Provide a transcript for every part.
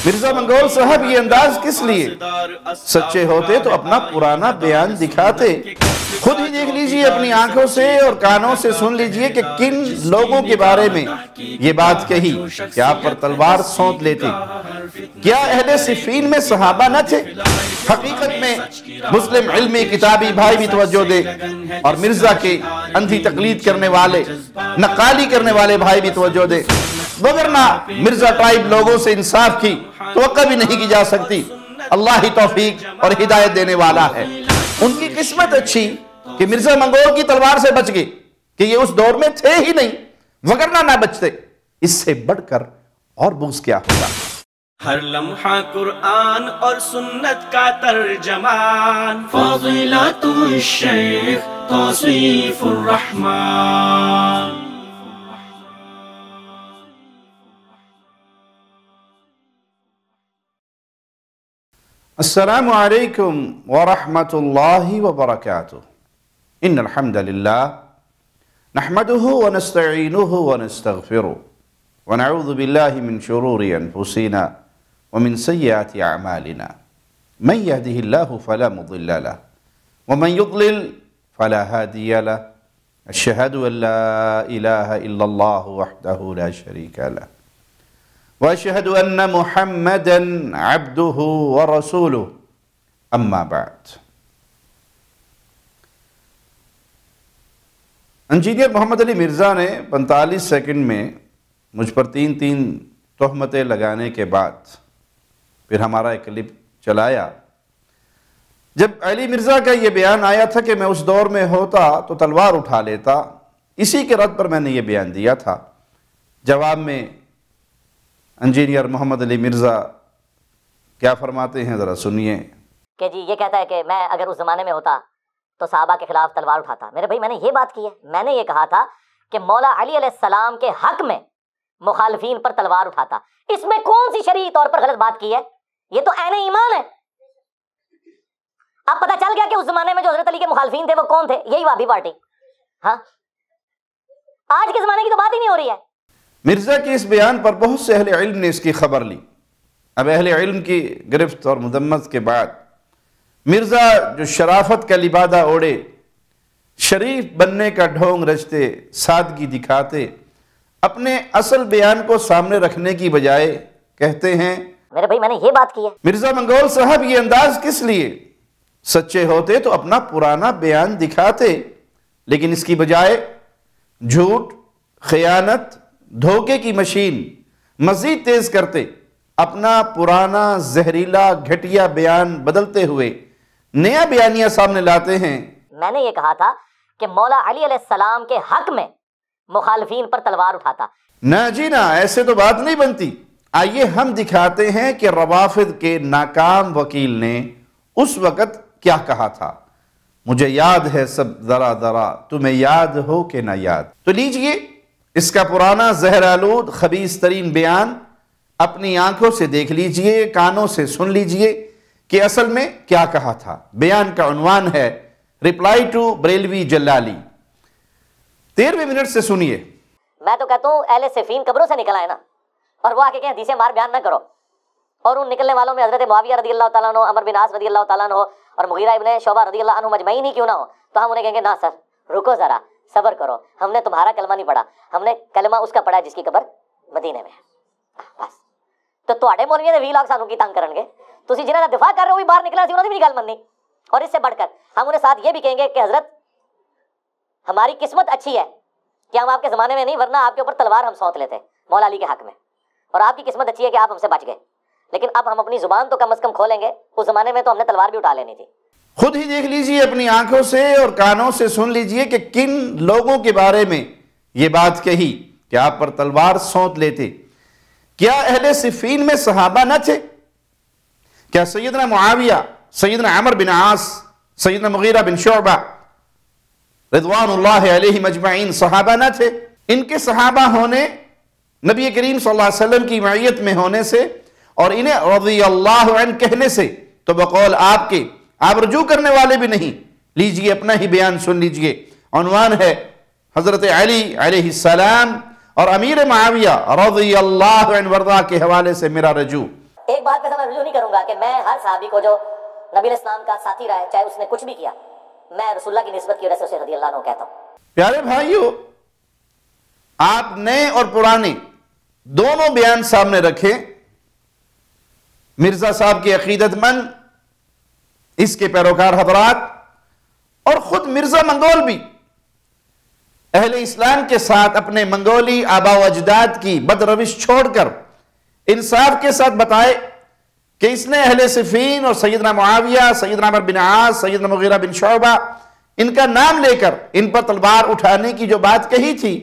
مرزا منگول صاحب یہ انداز کس لیے؟ سچے ہوتے تو اپنا پرانا بیان دکھاتے۔ خود ہی دیکھ لیجئے اپنی آنکھوں سے اور کانوں سے سن لیجئے کہ کن لوگوں کے بارے میں یہ بات کہی کہ آپ پر تلوار سونت لیتے۔ کیا اہل صفین میں صحابہ نہ تھے؟ حقیقت میں مسلم علمی کتابی بھائی بھی توجہ دے، اور مرزا کے اندھی تقلید کرنے والے، نقالی کرنے والے بھائی بھی توجہ دے، وگرنہ مرزا ٹرائب لوگوں سے انصاف کی توقع بھی نہیں کی جا سکتی۔ اللہ ہی توفیق اور ہدایت دینے والا ہے۔ ان کی قسمت اچھی کہ مرزا منگول کی تلوار سے بچ گئے، کہ یہ اس دور میں تھے ہی نہیں، وگرنہ نہ بچتے۔ اس سے بڑھ کر اور بغض کیا ہوگا؟ ہر لمحہ قرآن اور سنت کا ترجمان، فضیلت الشیخ توصیف الرحمن۔ السلام علیکم ورحمۃ اللہ وبرکاتہ۔ ان الحمد للہ نحمده ونستعینه ونستغفره ونعوذ باللہ من شرور انفسنا ومن سیئات اعمالنا من يهده الله فلا مضل له ومن يضلل فلا هادي له اشهد ان لا اله الا الله وحده لا شريك له واشهد ان محمدا عبده ورسوله اما بعد۔ انجینئر محمد علی مرزا نے 45 سیکنڈ میں مجھ پر تین تہمتیں لگانے کے بعد پھر ہمارا ایک کلپ چلایا۔ جب علی مرزا کا یہ بیان آیا تھا کہ میں اس دور میں ہوتا تو تلوار اٹھا لیتا، اسی کے رد پر میں نے یہ بیان دیا تھا۔ جواب میں انجینئر محمد علی مرزا کیا فرماتے ہیں، ذرا سنیے۔ کہ جی یہ کہتا ہے کہ میں اگر اس زمانے میں ہوتا تو صحابہ کے خلاف تلوار اٹھاتا۔ میرے بھائی میں نے یہ بات کی ہے، میں نے یہ کہا تھا کہ مولا علی علیہ السلام کے حق میں مخالفین پر تلوار اٹھاتا۔ اس میں کون سی شرعی طور پر غلط بات کی ہے؟ یہ تو عین ایمان ہے۔ اب پتہ چل گیا کہ اس زمانے میں جو حضرت علی کے مخالفین تھے وہ کون تھے؟ یہی وہابی پارٹی۔ ہاں آج کے زمانے کی تو بات ہی نہیں ہو رہی ہے۔ مرزا کے اس بیان پر بہت سے اہل علم نے اس کی خبر لی۔ اب اہل علم کی گرفت اور مذمت کے بعد مرزا جو شرافت کا لبادہ اوڑے، شریف بننے کا ڈھونگ رچتے، سادگی دکھاتے، اپنے اصل بیان کو سامنے رکھنے کی بجائے کہتے ہیں، میرے بھائی میں نے یہ بات کی ہے۔ مرزا منگول صاحب یہ انداز کس لیے؟ سچے ہوتے تو اپنا پرانا بیان دکھاتے، لیکن اس کی بجائے جھوٹ، خیانت، دھوکے کی مشین مزید تیز کرتے، اپنا پرانا زہریلا گھٹیا بیان بدلتے ہوئے نیا بیانیہ سامنے لاتے ہیں۔ میں نے یہ کہا تھا کہ مولا علی علیہ السلام کے حق میں مخالفین پر تلوار اٹھاتا۔ نہ جی نہ، ایسے تو بات نہیں بنتی۔ آئیے ہم دکھاتے ہیں کہ روافض کے ناکام وکیل نے اس وقت کیا کہا تھا۔ مجھے یاد ہے سب ذرا ذرا، تمہیں یاد ہو کہ نہ یاد۔ تو لیجئے اس کا پرانا زہر آلود خبیث ترین بیان اپنی آنکھوں سے دیکھ لیجئے، کانوں سے سن لیجئے کہ اصل میں کیا کہا تھا۔ بیان کا عنوان ہے reply to Barelvi Jalali. 13ویں minute سے سنیے۔ میں تو کہتا ہوں اہل صفین قبروں سے نکل آئے نا، اور وہ آ کے کہیں حدیثیں مار بیان نہ کرو۔ اور ان نکلنے والوں میں حضرت معاویہ رضی اللہ تعالیٰ عنہ، عمر بن عاص رضی اللہ تعالیٰ عنہ اور مغیرہ ابن شعبہ رضی اللہ عنہ مجمعین ہی کیوں نہ ہو، تو ہم انہیں کہیں گے نہ سر رکو ذرا، صبر کرو، ہم نے تمہارا کلمہ نہیں پڑھا، ہم نے کلمہ اس کا پڑھا ہے جس کی قبر مدینے میں ہے۔ بس تو تواڈے مولویاں دے 20 لاکھ سانوں کی تنگ کرن گے، تسی جنہاں دا دفاع کر رہے ہو بھی باہر نکلا سی انہاں دی بھی گل مننی۔ اور اس سے بڑھ کر ہم انہیں ساتھ یہ بھی کہیں گے کہ حضرت ہماری قسمت اچھی ہے کہ ہم آپ کے زمانے میں نہیں، ورنہ آپ کے اوپر تلوار ہم سونت لیتے مولا علی کے حق میں، اور آپ کی قسمت اچھی ہے کہ آپ ہم سے بچ گئے۔ لیکن اب ہم اپنی زبان تو کم از کم کھولیں گے، اس زمانے میں تو ہم نے تلوار بھی اٹھا لینی تھی۔ خود ہی دیکھ لیجئے اپنی آنکھوں سے اور کانوں سے سن لیجئے کہ کن لوگوں کے بارے میں یہ بات کہی کہ آپ پر تلوار سونت لیتے۔ کیا اہل صفین میں صحابہ نہ تھے؟ کیا سیدنا معاویہ، سیدنا عمر بن عاص، سیدنا مغیرہ بن شعبہ رضوان اللہ علیہ مجمعین صحابہ نہ تھے؟ ان کے صحابہ ہونے، نبی کریم صلی اللہ علیہ وسلم کی معیت میں ہونے سے اور انہیں رضی اللہ عنہ کہنے سے تو بقول آپ کے آپ رجوع کرنے والے بھی نہیں۔ لیجئے اپنا ہی بیان سن لیجئے۔ عنوان ہے حضرت علی علیہ السلام اور امیر معاویہ رضی اللہ عنہ وردہ کے حوالے سے میرا رجوع۔ ایک بات پہ میں رجوع نہیں کروں گا کہ میں ہر صحابی کو جو نبی علیہ السلام کا ساتھی رہا ہے، چاہے اس نے کچھ بھی کیا، میں رسول اللہ کی نسبت کی وجہ سے اسے رضی اللہ عنہ کہتا ہوں۔ پیارے بھائیو، آپ نئے اور پرانے دونوں بیان سامنے رکھیں۔ مرزا صاحب کے عقیدت مند، اس کے پیروکار حضرات، اور خود مرزا منگول بھی اہل اسلام کے ساتھ اپنے منگولی آبا و اجداد کی بد روش چھوڑ کر انصاف کے ساتھ بتائے کہ اس نے اہل صفین اور سیدنا معاویہ، سیدنا عمرو بن عاص، سیدنا مغیرہ بن شعبہ، ان کا نام لے کر ان پر تلوار اٹھانے کی جو بات کہی تھی،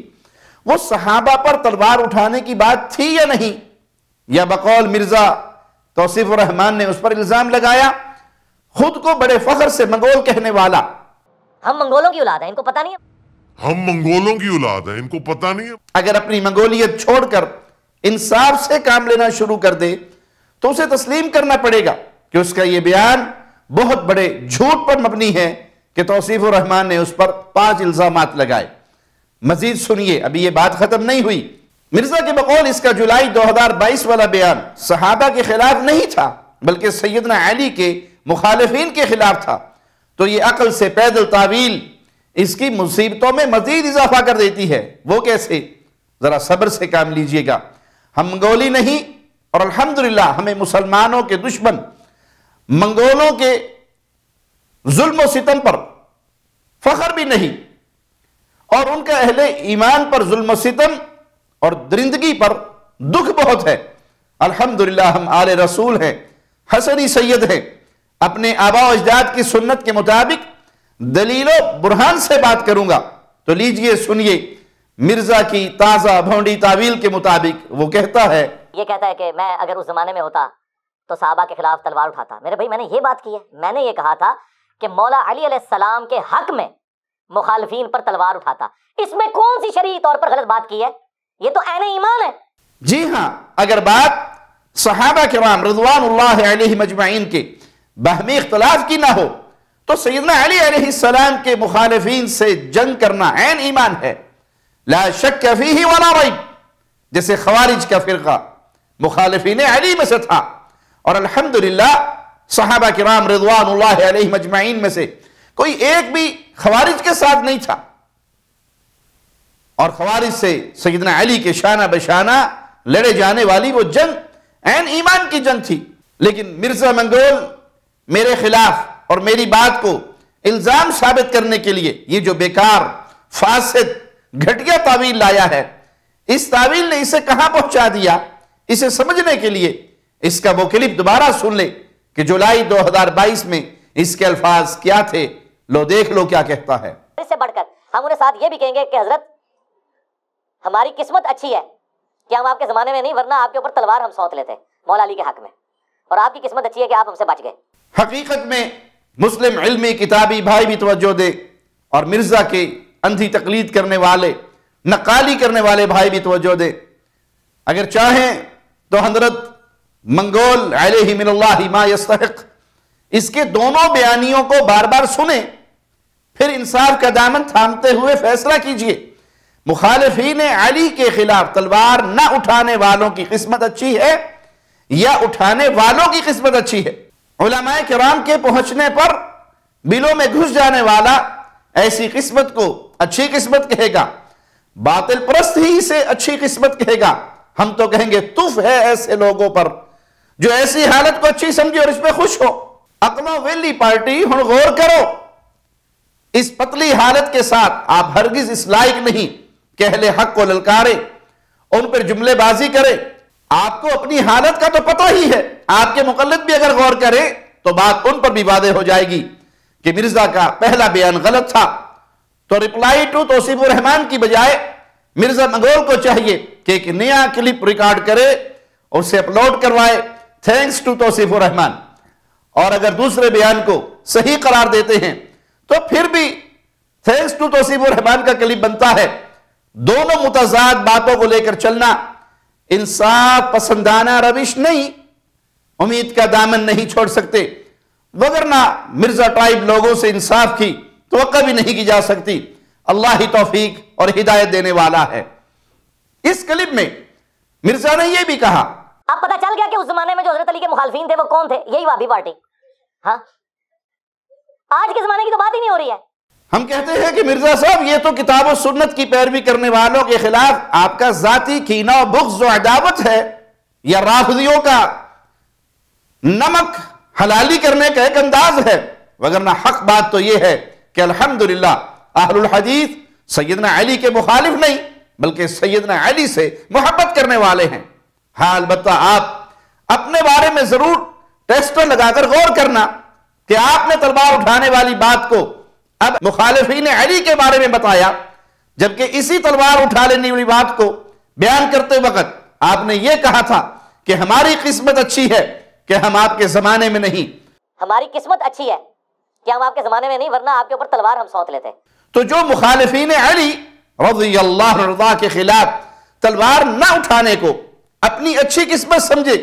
وہ صحابہ پر تلوار اٹھانے کی بات تھی یا نہیں، یا بقول مرزا توصیف الرحمان نے اس پر الزام لگایا، خود کو بڑے فخر سے منگول کہنے والا۔ ہم منگولوں کی اولاد ہیں، ان کو پتہ نہیں ہے۔ ہم منگولوں کی اولاد ہیں، ان کو پتہ نہیں ہے۔ اگر اپنی منگولیت چھوڑ کر انصاف سے کام لینا شروع کر دے تو اسے تسلیم کرنا پڑے گا کہ اس کا یہ بیان بہت بڑے جھوٹ پر مبنی ہے کہ توصیف الرحمان نے اس پر 5 الزامات لگائے۔ مزید سنیے، ابھی یہ بات ختم نہیں ہوئی۔ مرزا کے بقول اس کا جولائی 2022 والا بیان صحابہ کے خلاف نہیں تھا، بلکہ سیدنا علی کے مخالفین کے خلاف تھا، تو یہ عقل سے پیدل تعویل اس کی مصیبتوں میں مزید اضافہ کر دیتی ہے۔ وہ کیسے؟ ذرا صبر سے کام لیجئے گا۔ ہم منگولی نہیں، اور الحمدللہ ہمیں مسلمانوں کے دشمن منگولوں کے ظلم و ستم پر فخر بھی نہیں، اور ان کا اہل ایمان پر ظلم و ستم اور درندگی پر دکھ بہت ہے۔ الحمدللہ ہم آل رسول ہیں، حسنی سید ہیں، اپنے آبا و اجداد کی سنت کے مطابق دلیل و برہان سے بات کروں گا۔ تو لیجئے سنیے مرزا کی تازہ بھونڈی تعویل کے مطابق وہ کہتا ہے، یہ کہتا ہے کہ میں اگر اس زمانے میں ہوتا تو صحابہ کے خلاف تلوار اٹھاتا۔ میرے بھائی، میں نے یہ بات کی ہے، میں نے یہ کہا تھا کہ مولا علی علیہ السلام کے حق میں مخالفین پر تلوار اٹھاتا۔ اس میں کون سی شرعی طور پر غلط بات کی ہے؟ یہ تو عین ایمان ہے۔ جی ہاں، اگر بات صحابہ کرام رضوان اللہ علیہ مجمعین کے باہمی اختلاف کی نہ ہو تو سیدنا علی علیہ السلام کے مخالفین سے جنگ کرنا عین ایمان ہے، لا شک فیہ ولا ریب۔ جیسے خوارج کا فرقہ مخالفین علی میں سے تھا، اور الحمدللہ صحابہ کرام رضوان اللہ علیہ مجمعین میں سے کوئی ایک بھی خوارج کے ساتھ نہیں تھا، اور خوارج سے سیدنا علی کے شانہ بشانہ لڑے جانے والی وہ جنگ عین ایمان کی جنگ تھی۔ لیکن مرزا منگول میرے خلاف اور میری بات کو الزام ثابت کرنے کے لیے یہ جو بیکار، فاسد، گھٹیا تعویل لایا ہے، اس تعویل نے اسے کہاں پہنچا دیا، اسے سمجھنے کے لیے اس کا وہ کلپ دوبارہ سن لے کہ جولائی 2022 میں اس کے الفاظ کیا تھے۔ لو دیکھ لو کیا کہتا ہے۔ اس سے بڑھ کر ہم انہیں ساتھ یہ بھی کہیں گے کہ حضرت ہماری قسمت اچھی ہے کہ ہم آپ کے زمانے میں نہیں، ورنہ آپ کے اوپر تلوار ہم سونت لیتے مولا علی کے حق میں، اور آپ کی قسمت اچھی ہے کہ آپ ہم سے بچ گئے۔ حقیقت میں مسلم علمی کتابی بھائی بھی توجہ دے، اور مرزا کے اندھی تقلید کرنے والے، نقالی کرنے والے بھائی بھی توجہ دے۔ اگر چاہیں تو حضرت منگول علیہ من اللہ ما یستحق اس کے دونوں بیانیوں کو بار بار سنیں، پھر انصاف کا دامن تھامتے ہوئے فیصلہ کیجئے۔ مخالفین علی کے خلاف تلوار نہ اٹھانے والوں کی قسمت اچھی ہے یا اٹھانے والوں کی قسمت اچھی ہے؟ علماء کرام کے پہنچنے پر بلوں میں گھس جانے والا ایسی قسمت کو اچھی قسمت کہے گا، باطل پرست ہی اسے اچھی قسمت کہے گا۔ ہم تو کہیں گے تف ہے ایسے لوگوں پر جو ایسی حالت کو اچھی سمجھے اور اس پہ خوش ہو۔ اقنو ویلی پارٹی ہن غور کرو، اس پتلی حالت کے ساتھ آپ ہرگز اس لائق نہیں کہ اہل حق کو للکارے، ان پر جملے بازی کرے۔ آپ کو اپنی حالت کا تو پتہ ہی ہے، آپ کے مقلد بھی اگر غور کرے تو بات ان پر بھی واضح ہو جائے گی کہ مرزا کا پہلا بیان غلط تھا۔ تو رپلائی ٹو توصیف الرحمان کی بجائے مرزا منگول کو چاہیے کہ ایک نیا کلپ ریکارڈ کرے اور اسے اپلوڈ کروائے، تھینکس ٹو توصیف الرحمان۔ اور اگر دوسرے بیان کو صحیح قرار دیتے ہیں تو پھر بھی تھینکس ٹو توصیف الرحمان کا کلپ بنتا ہے۔ دونوں متضاد باتوں کو لے کر چلنا انصاف پسندانہ روش نہیں، امید کا دامن نہیں چھوڑ سکتے، وگرنہ مرزا ٹرائب لوگوں سے انصاف کی توقع بھی نہیں کی جا سکتی۔ اللہ ہی توفیق اور ہدایت دینے والا ہے۔ اس کلپ میں مرزا نے یہ بھی کہا اب پتہ چل گیا کہ اس زمانے میں جو حضرت علی کے مخالفین تھے وہ کون تھے؟ یہی وہابی پارٹی. ہاں آج کے زمانے کی تو بات ہی نہیں ہو رہی ہے. ہم کہتے ہیں کہ مرزا صاحب یہ تو کتاب و سنت کی پیروی کرنے والوں کے خلاف آپ کا ذاتی کینہ و بغض و عداوت ہے، یا رافضیوں کا نمک حلالی کرنے کا ایک انداز ہے. وگرنہ حق بات تو یہ ہے کہ الحمدللہ اہل الحدیث سیدنا علی کے مخالف نہیں بلکہ سیدنا علی سے محبت کرنے والے ہیں. ہاں البتہ آپ اپنے بارے میں ضرور ٹیسٹر لگا کر غور کرنا کہ آپ نے تلوار اٹھانے والی بات کو اب مخالفین علی کے بارے میں بتایا، جبکہ اسی تلوار اٹھا لینے والی بات کو بیان کرتے وقت آپ نے یہ کہا تھا کہ ہماری قسمت اچھی ہے کہ ہم آپ کے زمانے میں نہیں. ہماری قسمت اچھی ہے کہ ہم آپ کے زمانے میں نہیں، ورنہ آپ کے اوپر تلوار ہم سونت لیتے. تو جو مخالفین علی رضی اللہ عنہ کے خلاف تلوار نہ اٹھانے کو اپنی اچھی قسمت سمجھے،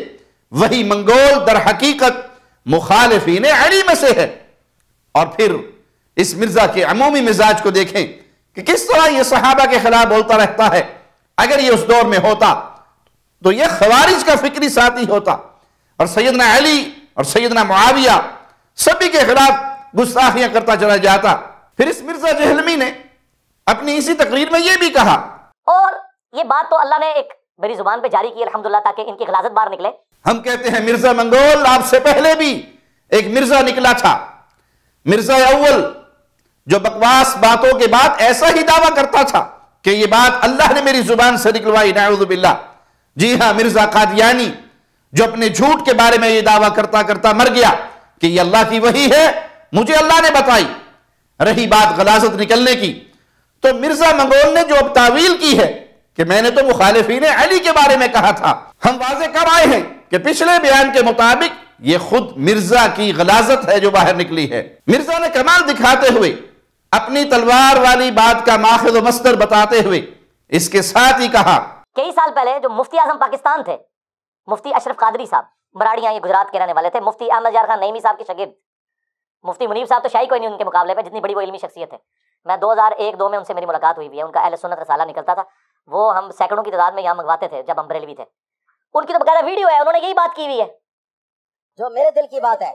وہی منگول در حقیقت مخالفین علی میں سے ہے. اور پھر اس مرزا کے عمومی مزاج کو دیکھیں کہ کس طرح یہ صحابہ کے خلاف بولتا رہتا ہے. اگر یہ اس دور میں ہوتا تو یہ خوارج کا فکری ساتھی ہوتا اور سیدنا علی اور سیدنا معاویہ سبھی کے خلاف گستاخیاں کرتا چلا جاتا. پھر اس مرزا جہلمی نے اپنی اسی تقریر میں یہ بھی کہا، اور یہ بات تو اللہ نے ایک میری زبان پہ جاری کی الحمدللہ تاکہ ان کی غلاظت باہر نکلے. ہم کہتے ہیں مرزا منگول آپ سے پہلے بھی ایک مرزا نکلا تھا، مرزا اول، جو بکواس باتوں کے بعد ایسا ہی دعویٰ کرتا تھا کہ یہ بات اللہ نے میری زبان سے نکلوائی، نعوذ باللہ. جی ہاں، مرزا قادیانی جو اپنے جھوٹ کے بارے میں یہ دعویٰ کرتا کرتا مر گیا کہ یہ اللہ کی وحی ہے، مجھے اللہ نے بتائی. رہی بات غلاظت نکلنے کی، تو مرزا منگول نے جو اب تعویل کی ہے کہ میں نے تو مخالفین علی کے بارے میں کہا تھا، ہم واضح کر آئے ہیں کہ پچھلے بیان کے مطابق یہ خود مرزا کی غلاظت ہے جو باہر نکلی ہے. مرزا نے کمال دکھاتے ہوئے اپنی تلوار والی بات کا ماخذ و مصدر بتاتے ہوئے اس کے ساتھ ہی کہا، کئی سال پہلے جو مفتی اعظم پاکستان تھے، مفتی اشرف قادری صاحب، مراڑیاں، یہ گجرات کے رہنے والے تھے، مفتی احمد یار خان نعیمی صاحب کے شاگرد. مفتی منیب صاحب تو شاہی کوئی نہیں ان کے مقابلے پہ، جتنی بڑی وہ علمی شخصیت ہے. میں 2001-2 میں ان سے میری ملاقات ہوئی بھی ہے. ان کا اہل سنت رسالہ نکلتا تھا، وہ ہم سینکڑوں کی تعداد میں یہاں منگواتے تھے جب ہم بریلوی تھے. ان کی تو باقاعدہ ویڈیو ہے، انہوں نے یہی بات کی ہوئی ہے. جو میرے دل کی بات ہے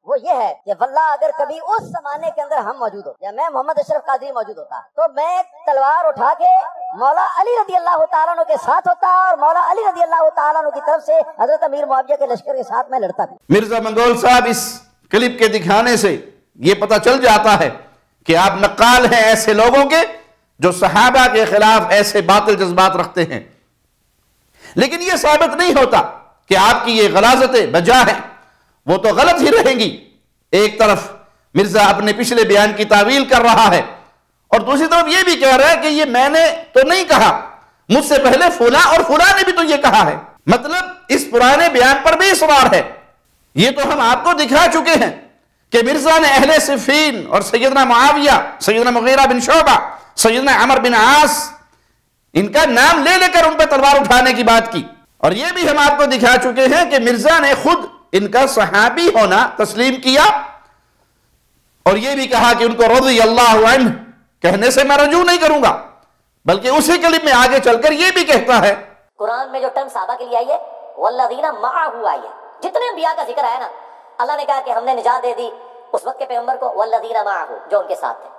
وہ یہ ہے کہ واللہ اگر کبھی اس زمانے کے اندر ہم موجود ہو یا میں محمد اشرف قادری موجود ہوتا تو میں تلوار اٹھا کے مولا علی رضی اللہ تعالیٰ عنہ کے ساتھ ہوتا اور مولا علی رضی اللہ تعالیٰ عنہ کی طرف سے حضرت امیر معاویہ کے لشکر کے ساتھ میں لڑتا تھا. مرزا منگول صاحب اس کلپ کے دکھانے سے یہ پتہ چل جاتا ہے کہ آپ نقال ہیں ایسے لوگوں کے جو صحابہ کے خلاف ایسے باطل جذبات رکھتے ہیں. لیکن یہ ثابت نہیں ہوتا کہ آپ کی یہ غلاظتیں بجا ہیں، وہ تو غلط ہی رہیں گی. ایک طرف مرزا اپنے پچھلے بیان کی تعویل کر رہا ہے اور دوسری طرف یہ بھی کہہ رہا ہے کہ یہ میں نے تو نہیں کہا، مجھ سے پہلے فلاں اور فلاں نے بھی تو یہ کہا ہے. مطلب اس پرانے بیان پر بھی اصرار ہے. یہ تو ہم آپ کو دکھا چکے ہیں کہ مرزا نے اہل صفین اور سیدنا معاویہ، سیدنا مغیرہ بن شعبہ، سیدنا عمر بن عاص، ان کا نام لے لے کر ان پہ تلوار اٹھانے کی بات کی. اور یہ بھی ہم آپ کو دکھا چکے ہیں کہ مرزا نے خود ان کا صحابی ہونا تسلیم کیا اور یہ بھی کہا کہ ان کو رضی اللہ عنہ کہنے سے میں رجوع نہیں کروں گا، بلکہ اسی کلم میں آگے چل کر یہ بھی کہتا ہے. قرآن میں جو ٹرم صحابہ کے لیے آئی ہے والذین معہ آئی ہے. جتنے انبیاء کا ذکر ہے نا، اللہ نے کہا کہ ہم نے نجات دے دی اس وقت کے پیغمبر کو، والذین معہ، جو ان کے ساتھ تھے.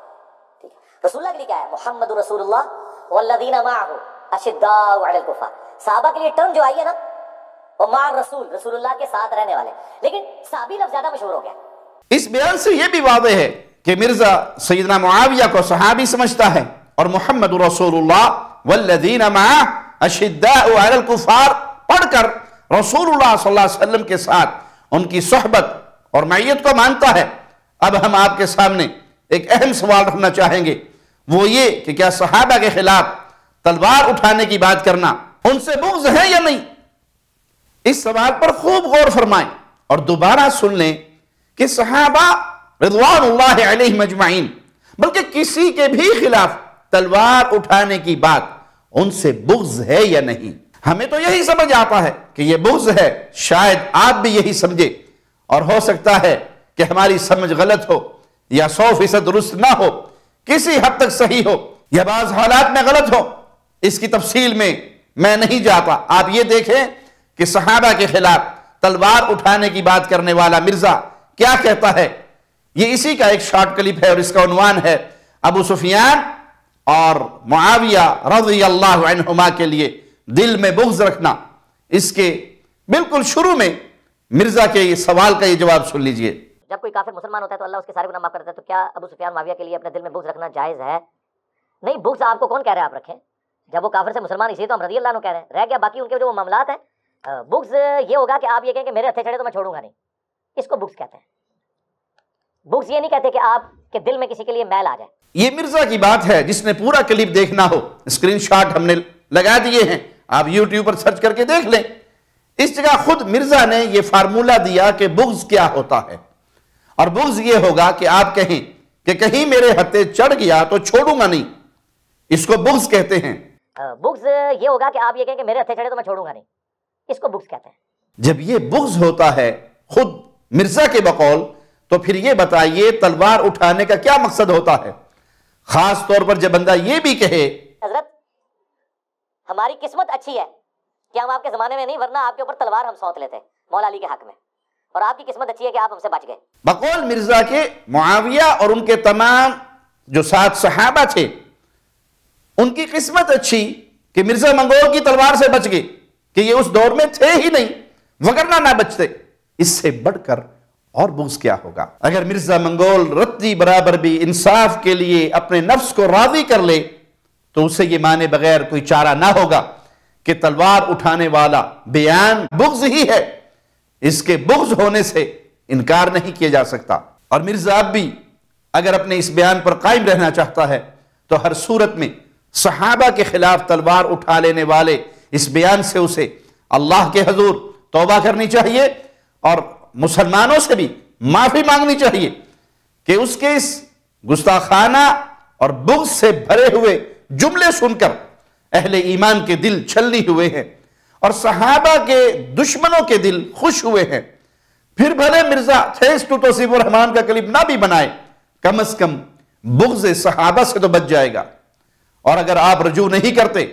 ٹھیک ہے، رسول اللہ کے لیے کیا ہے؟ محمد رسول اللہ والذین معہ اشداء علی الکفار. صحابہ کے لیے ٹرم جو آئی ہے نا وہ مع رسول، رسول اللہ کے ساتھ رہنے والے، لیکن صحابی لفظ زیادہ مشہور ہو گیا. اس بیان سے یہ بھی واضح ہے کہ مرزا سیدنا معاویہ کو صحابی سمجھتا ہے اور محمد رسول اللہ والذین معہ اشداء علی الکفار پڑھ کر رسول اللہ صلی اللہ علیہ وسلم کے ساتھ ان کی صحبت اور معیت کو مانتا ہے. اب ہم آپ کے سامنے ایک اہم سوال رکھنا چاہیں گے، وہ یہ کہ کیا صحابہ کے خلاف تلوار اٹھانے کی بات کرنا ان سے بغض ہے یا نہیں؟ اس سوال پر خوب غور فرمائیں اور دوبارہ سن لیں کہ صحابہ رضوان اللہ علیہم اجمعین بلکہ کسی کے بھی خلاف تلوار اٹھانے کی بات ان سے بغض ہے یا نہیں. ہمیں تو یہی سمجھ آتا ہے کہ یہ بغض ہے، شاید آپ بھی یہی سمجھے، اور ہو سکتا ہے کہ ہماری سمجھ غلط ہو یا 100% درست نہ ہو، کسی حد تک صحیح ہو یا بعض حالات میں غلط ہو. اس کی تفصیل میں نہیں جاتا. آپ یہ دیکھیں کہ صحابہ کے خلاف تلوار اٹھانے کی بات کرنے والا مرزا کیا کہتا ہے. یہ اسی کا ایک شارٹ کلپ ہے اور اس کا عنوان ہے ابو سفیان اور معاویہ رضی اللہ عنہما کے لیے دل میں بغض رکھنا. اس کے بالکل شروع میں مرزا کے یہ سوال کا یہ جواب سن لیجئے. جب کوئی کافر مسلمان ہوتا ہے تو اللہ اس کے سارے گناہ معاف کر دیتا ہے، تو کیا ابو سفیان معاویہ کے لیے اپنے دل میں بغض رکھنا جائز ہے؟ نہیں، بغض آپ کو کون کہہ رہا ہے آپ رکھیں؟ جب وہ کافر سے مسلمان، اسی تو ہم رضی اللہ عنہ کہہ رہے ہیں. رہ گیا باقی ان کے جو معاملات ہیں. بغض یہ ہوگا کہ آپ یہ کہیں کہ میرے ہتھے چڑھے تو میں چھوڑوں گا نہیں، اس کو بغض کہتے ہیں. بغض یہ نہیں کہتے کہ آپ کے دل میں کسی کے لیے میل آ جائے. یہ مرزا کی بات ہے. جس نے پورا کلپ دیکھنا ہو اسکرین شاٹ ہم نے لگا دیے ہیں، آپ یوٹیوب پر سرچ کر کے دیکھ لیں. اس جگہ خود مرزا نے یہ فارمولہ دیا کہ بغض کیا ہوتا ہے. اور بغض یہ ہوگا کہ آپ کہیں کہ کہیں میرے ہتھے چڑھ گیا تو چھوڑوں گا نہیں، اس کو بغض کہتے ہیں. بغض یہ ہوگا کہ آپ یہ کہیں کہ میرے ہتھے چڑھے تو میں چھوڑوں گا نہیں، اس کو بغض کہتے ہیں. جب یہ بغض ہوتا ہے خود مرزا کے بقول، تو پھر یہ بتائیے تلوار اٹھانے کا کیا مقصد ہوتا ہے؟ خاص طور پر جب بندہ یہ بھی کہے حضرت ہماری قسمت اچھی ہے کہ ہم آپ کے زمانے میں نہیں، ورنہ آپ کے اوپر تلوار ہم سونت لیتے مولا علی کے حق میں، اور آپ کی قسمت اچھی ہے کہ آپ ہم سے بچ گئے. بقول مرزا کے معاویہ اور ان کے تمام جو 7 صحابہ تھے، ان کی قسمت اچھی کہ مرزا منگول کی تلوار سے بچ گئے، کہ یہ اس دور میں تھے ہی نہیں، وگرنہ نہ بچتے. اس سے بڑھ کر اور بغض کیا ہوگا؟ اگر مرزا منگول رتی برابر بھی انصاف کے لیے اپنے نفس کو راضی کر لے تو اسے یہ مانے بغیر کوئی چارہ نہ ہوگا کہ تلوار اٹھانے والا بیان بغض ہی ہے. اس کے بغض ہونے سے انکار نہیں کیا جا سکتا. اور مرزا اب بھی اگر اپنے اس بیان پر قائم رہنا چاہتا ہے تو ہر صورت میں صحابہ کے خلاف تلوار اٹھا لینے والے اس بیان سے اسے اللہ کے حضور توبہ کرنی چاہیے اور مسلمانوں سے بھی معافی مانگنی چاہیے کہ اس کے اس گستاخانہ اور بغض سے بھرے ہوئے جملے سن کر اہل ایمان کے دل چھلنی ہوئے ہیں اور صحابہ کے دشمنوں کے دل خوش ہوئے ہیں. پھر بھلے مرزا تھیس ٹو توصیف الرحمان کا کلپ نہ بھی بنائے، کم از کم بغض صحابہ سے تو بچ جائے گا. اور اگر آپ رجوع نہیں کرتے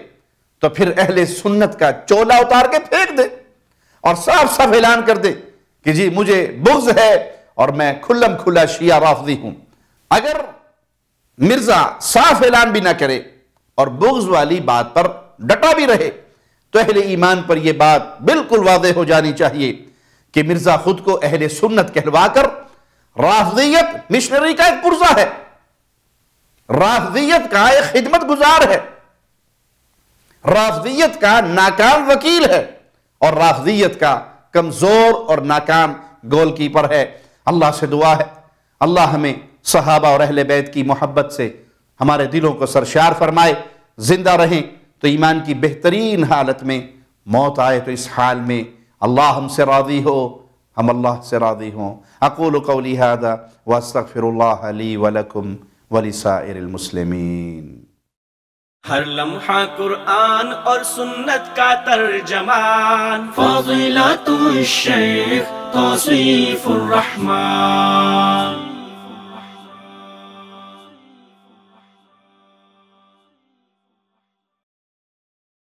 تو پھر اہل سنت کا چولا اتار کے پھینک دے اور صاف صاف اعلان کر دے کہ جی مجھے بغض ہے اور میں کھلم کھلا شیعہ رافضی ہوں. اگر مرزا صاف اعلان بھی نہ کرے اور بغض والی بات پر ڈٹا بھی رہے تو اہل ایمان پر یہ بات بالکل واضح ہو جانی چاہیے کہ مرزا خود کو اہل سنت کہلوا کر رافضیت مشنری کا ایک پرزہ ہے، رافضیت کا ایک خدمت گزار ہے، رافضیت کا ناکام وکیل ہے اور رافضیت کا کمزور اور ناکام گول کیپر ہے. اللہ سے دعا ہے اللہ ہمیں صحابہ اور اہل بیت کی محبت سے ہمارے دلوں کو سرشار فرمائے. زندہ رہیں تو ایمان کی بہترین حالت میں، موت آئے تو اس حال میں اللہ ہم سے راضی ہو، ہم اللہ سے راضی ہوں. اقول قولی ھذا واستغفر اللہ لی ولکم ولسائر المسلمین. ہر لمحہ قرآن اور سنت کا ترجمان، فضیلت الشیخ توصیف الرحمان.